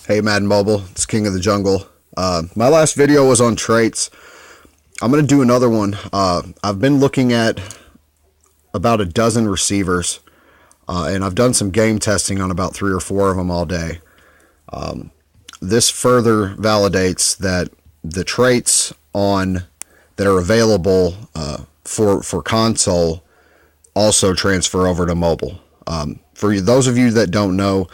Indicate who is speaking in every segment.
Speaker 1: Hey, Madden Mobile, it's King of the Jungle. My last video was on traits. I'm going to do another one. I've been looking at about a dozen receivers, and I've done some game testing on about 3 or 4 of them all day. This further validates that the traits on that are available for console also transfer over to mobile. For those of you that don't know,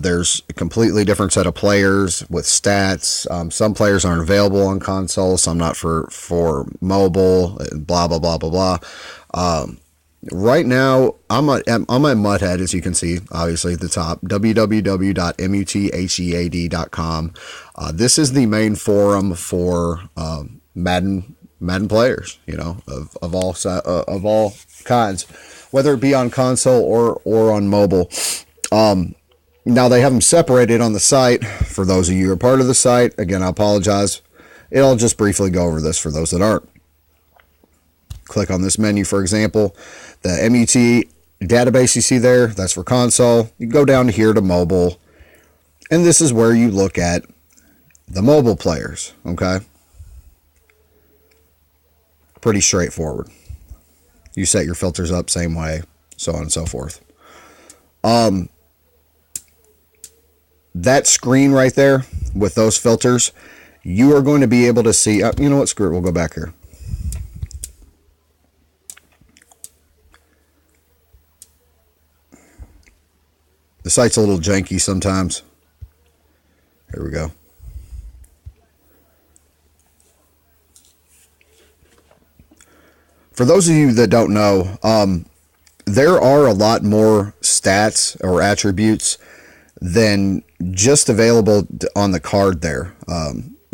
Speaker 1: there's a completely different set of players with stats. Some players aren't available on console, some not for mobile, blah, blah, blah, blah, blah. Right now, I'm at Muthead, as you can see, obviously at the top, www.muthead.com. This is the main forum for Madden players, of all kinds, whether it be on console or on mobile. Now they have them separated on the site. For those of you who are part of the site, again, I apologize. I'll just briefly go over this for those that aren't. Click on this menu, for example, the MUT database you see there, that's for console. You go down here to mobile, and this is where you look at the mobile players, okay? Pretty straightforward. You set your filters up same way, so on and so forth. That screen right there with those filters, you are going to be able to see, you know what, screw it, we'll go back here. The site's a little janky sometimes. Here we go. For those of you that don't know, there are a lot more stats or attributes than just available on the card there.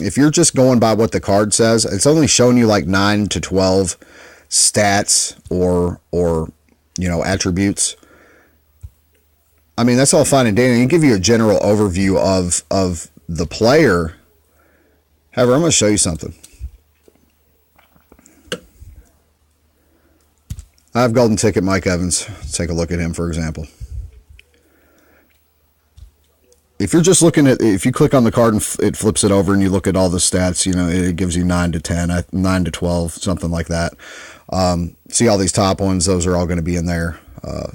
Speaker 1: If you're just going by what the card says, it's only showing you like 9 to 12 stats or attributes. I mean, that's all fine and dandy. It can give you a general overview of the player. However, I'm going to show you something. I have golden ticket Mike Evans. Let's take a look at him, for example. If you're just looking at, if you click on the card and it flips it over and you look at all the stats, it gives you 9 to 10, 9 to 12, something like that. See all these top ones, those are all going to be in there.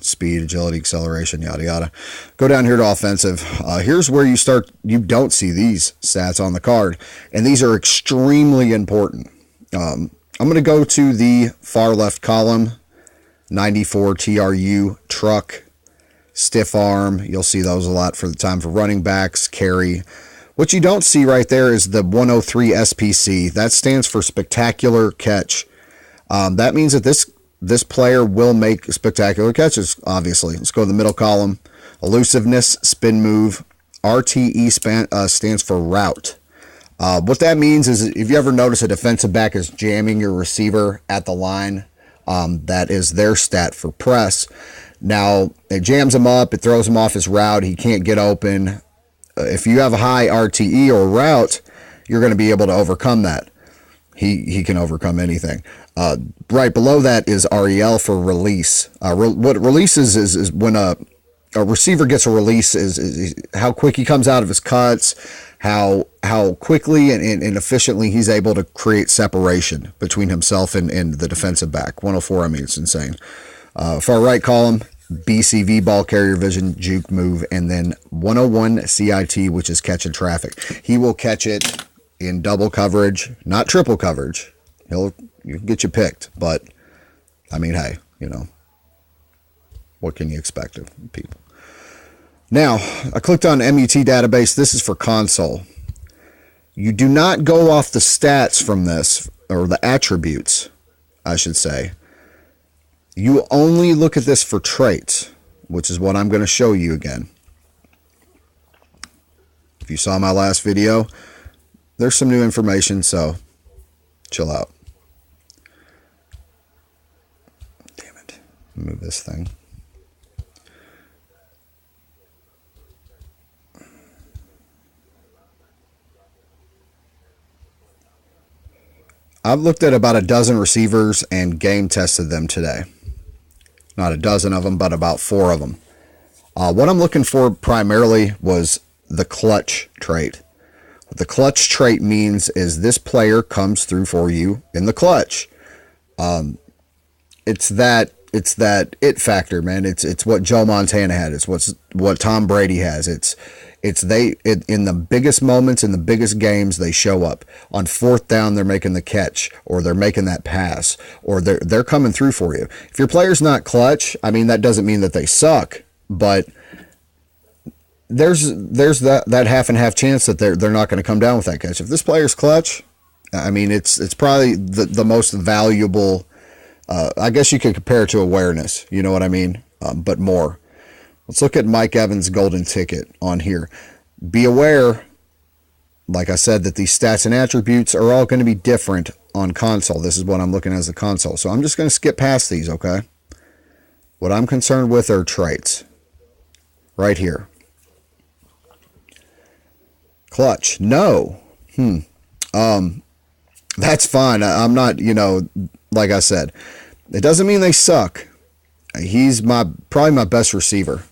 Speaker 1: Speed, agility, acceleration, yada, yada. Go down here to offensive. Here's where you don't see these stats on the card, and these are extremely important. I'm going to go to the far left column, 94 TRU, truck, stiff arm. You'll see those a lot for the time for running backs, carry. What you don't see right there is the 103 SPC. That stands for spectacular catch. That means that this player will make spectacular catches, obviously. Let's go to the middle column. Elusiveness, spin move. RTE stands for route. What that means is if you ever notice a defensive back is jamming your receiver at the line, that is their stat for press. Now, it jams him up, it throws him off his route, he can't get open. If you have a high RTE or route, you're going to be able to overcome that. He can overcome anything. Right below that is REL for release. What release is when a receiver gets a release is how quick he comes out of his cuts, how quickly and efficiently he's able to create separation between himself and the defensive back. 104, I mean, it's insane. Far right column, BCV, ball carrier vision, juke move, and then 101 CIT, which is catching traffic. He will catch it in double coverage, not triple coverage. You can get you picked, but I mean, hey, what can you expect of people? Now, I clicked on MUT database. This is for console. You do not go off the stats from this, or the attributes, I should say. You only look at this for traits, which is what I'm going to show you again. If you saw my last video, there's some new information, so chill out. Damn it. Move this thing. I've looked at about a dozen receivers and game tested them today. Not a dozen of them, but about 4 of them. What I'm looking for primarily was the clutch trait. What the clutch trait means is this player comes through for you in the clutch. It's that it factor, man. It's what Joe Montana had. It's what Tom Brady has. In the biggest moments, in the biggest games, they show up. On fourth down, they're making the catch, or they're making that pass, or they're coming through for you. If your player's not clutch, I mean, that doesn't mean that they suck, but there's that half and half chance that they're not going to come down with that catch. If this player's clutch, I mean, it's probably the most valuable. I guess you could compare it to awareness. You know what I mean? But more. Let's look at Mike Evans' golden ticket on here. Be aware, like I said, that these stats and attributes are all going to be different on console. This is what I'm looking at as a console. So I'm just going to skip past these, okay? What I'm concerned with are traits. Right here. Clutch. No. That's fine. I'm not, like I said, it doesn't mean they suck. He's probably my best receiver.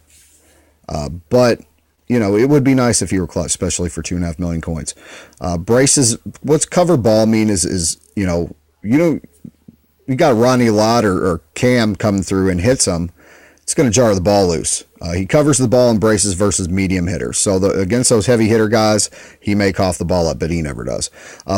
Speaker 1: But, it would be nice if he were clutch, especially for 2.5 million coins. Braces, what's cover ball mean is you got Ronnie Lott or Cam coming through and hits him, it's going to jar the ball loose. He covers the ball in braces versus medium hitters. So against those heavy hitter guys, he may cough the ball up, but he never does.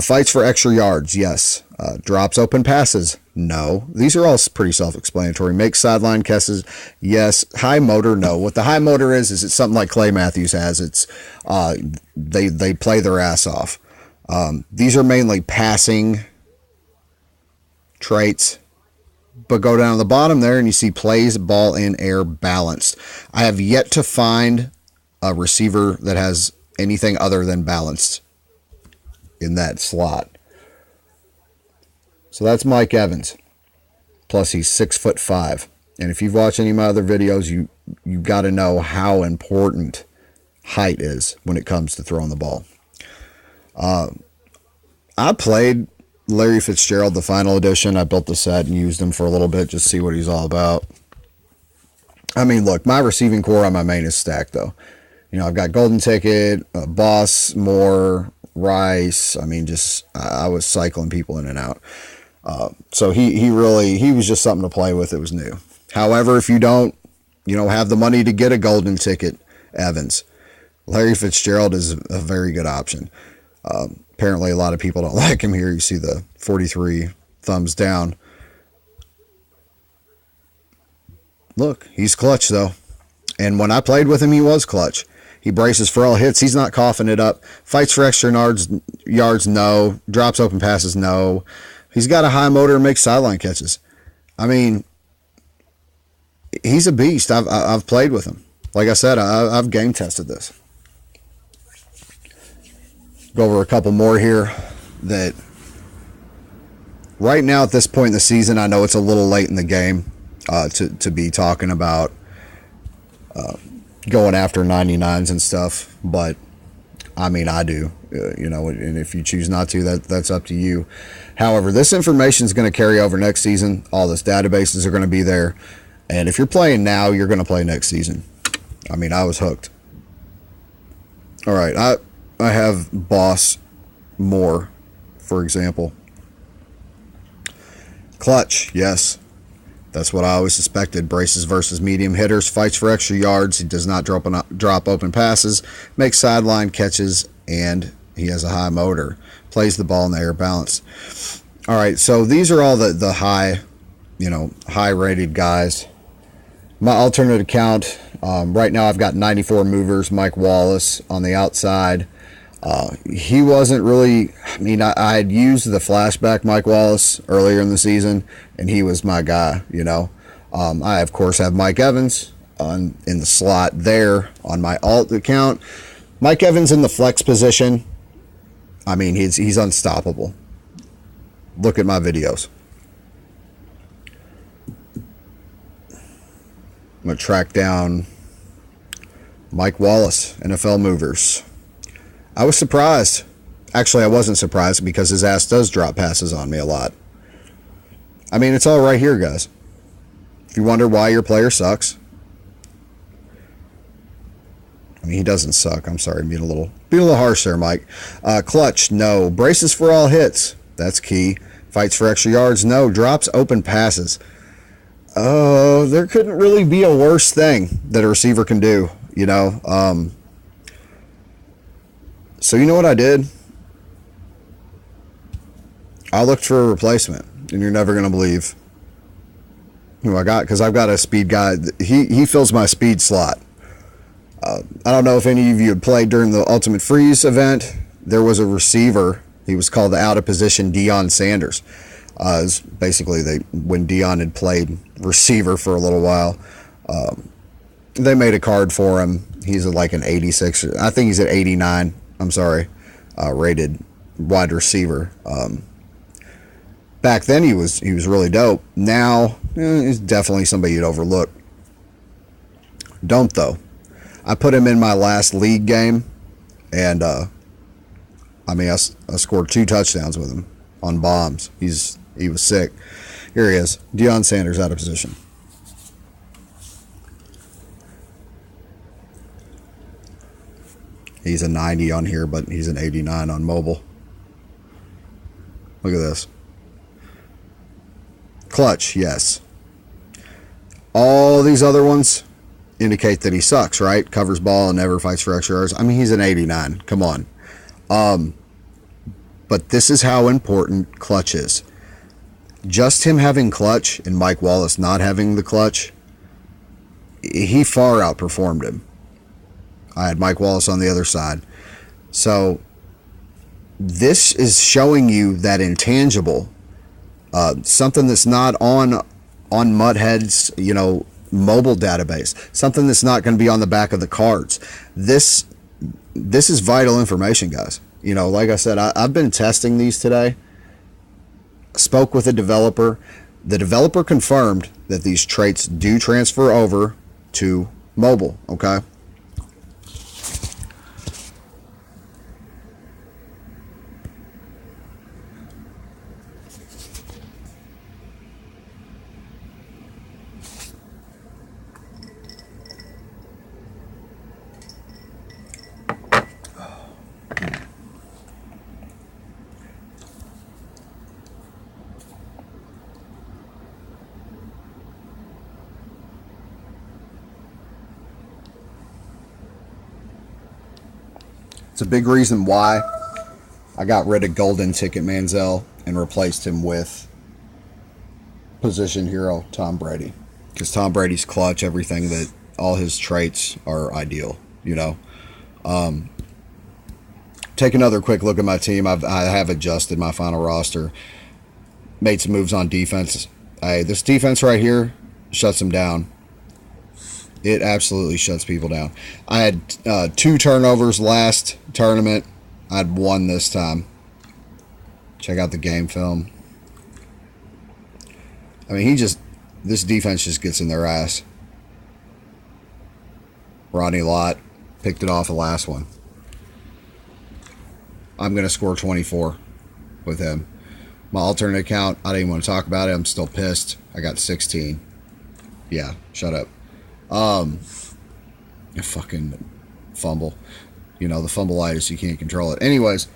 Speaker 1: Fights for extra yards, yes. Drops open passes, no. These are all pretty self-explanatory. Makes sideline catches, yes. High motor, no. What the high motor is it's something like Clay Matthews has. It's they play their ass off. These are mainly passing traits. But go down to the bottom there and you see plays ball in air balanced. I have yet to find a receiver that has anything other than balanced in that slot. So that's Mike Evans. Plus he's 6'5". And if you've watched any of my other videos, you got to know how important height is when it comes to throwing the ball. I played Larry Fitzgerald, the final edition. I built the set and used him for a little bit just to see what he's all about. I mean, look, my receiving core on my main is stacked, though. I've got Golden Ticket, Boss, Moore, Rice. I mean, I was cycling people in and out. So he was just something to play with. It was new. However, if you don't, have the money to get a Golden Ticket, Evans, Larry Fitzgerald is a very good option. Apparently, a lot of people don't like him here. You see the 43 thumbs down. Look, he's clutch, though. And when I played with him, he was clutch. He braces for all hits. He's not coughing it up. Fights for extra yards, no. Drops open passes, no. He's got a high motor and makes sideline catches. I mean, he's a beast. I've played with him. Like I said, I've game tested this. Go over a couple more here that right now at this point in the season, I know it's a little late in the game to be talking about going after 99s and stuff, but I mean, I do, and if you choose not to, that's up to you. However, this information is going to carry over next season. All this databases are going to be there, and if you're playing now, you're going to play next season. I mean, I was hooked. All right, I have Boss Moore, for example. Clutch, yes. That's what I always suspected. Braces versus medium hitters. Fights for extra yards. He does not drop open passes. Makes sideline catches. And he has a high motor. Plays the ball in the air balance. All right, so these are all the high, high-rated guys. My alternate account, right now I've got 94 movers. Mike Wallace on the outside. He wasn't really, I had used the flashback Mike Wallace earlier in the season, and he was my guy, I, of course, have Mike Evans in the slot there on my alt account. Mike Evans in the flex position, I mean, he's unstoppable. Look at my videos. I'm going to track down Mike Wallace, NFL movers. I was surprised. Actually, I wasn't surprised because his ass does drop passes on me a lot. I mean, it's all right here, guys. If you wonder why your player sucks. I mean, he doesn't suck. I'm sorry, being a little harsh there, Mike. Clutch, no. Braces for all hits. That's key. Fights for extra yards, no. Drops open passes. Oh, there couldn't really be a worse thing that a receiver can do, you know. So you know what I did? I looked for a replacement, and you're never going to believe who I got, because I've got a speed guy. He fills my speed slot. I don't know if any of you had played during the Ultimate Freeze event. There was a receiver. He was called the out-of-position Deion Sanders. Basically, when Deion had played receiver for a little while, they made a card for him. He's like an 86. I think he's at 89. I'm sorry, rated wide receiver. Back then, he was really dope. Now, he's definitely somebody you'd overlook. Don't though. I put him in my last league game, and I scored 2 touchdowns with him on bombs. He was sick. Here he is, Deion Sanders, out of position. He's a 90 on here, but he's an 89 on mobile. Look at this. Clutch, yes. All these other ones indicate that he sucks, right? Covers ball and never fights for extra yards. I mean, he's an 89. Come on. But this is how important clutch is. Just him having clutch and Mike Wallace not having the clutch, he far outperformed him. I had Mike Wallace on the other side. So this is showing you that intangible, something that's not on Muthead's, mobile database, something that's not going to be on the back of the cards. This is vital information, guys. Like I said, I've been testing these today. Spoke with a developer. The developer confirmed that these traits do transfer over to mobile, okay? It's a big reason why I got rid of Golden Ticket Manziel and replaced him with position hero Tom Brady. Because Tom Brady's clutch, everything, that all his traits are ideal, Take another quick look at my team. I have adjusted my final roster. Made some moves on defense. This defense right here shuts them down. It absolutely shuts people down. I had 2 turnovers last tournament. I had 1 this time. Check out the game film. I mean, this defense just gets in their ass. Rodney Lott picked it off the last one. I'm going to score 24 with him. My alternate account, I didn't even want to talk about it. I'm still pissed. I got 16. Yeah, shut up. A fucking fumble. The fumbleitis, you can't control it. Anyways,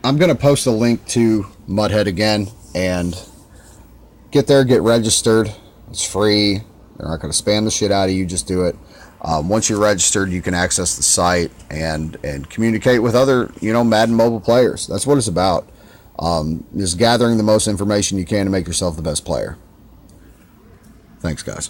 Speaker 1: I'm going to post a link to Muthead again, and get there, get registered. It's free. They're not going to spam the shit out of you. Just do it. Once you're registered, you can access the site and communicate with other, Madden mobile players. That's what it's about. Just gathering the most information you can to make yourself the best player. Thanks, guys.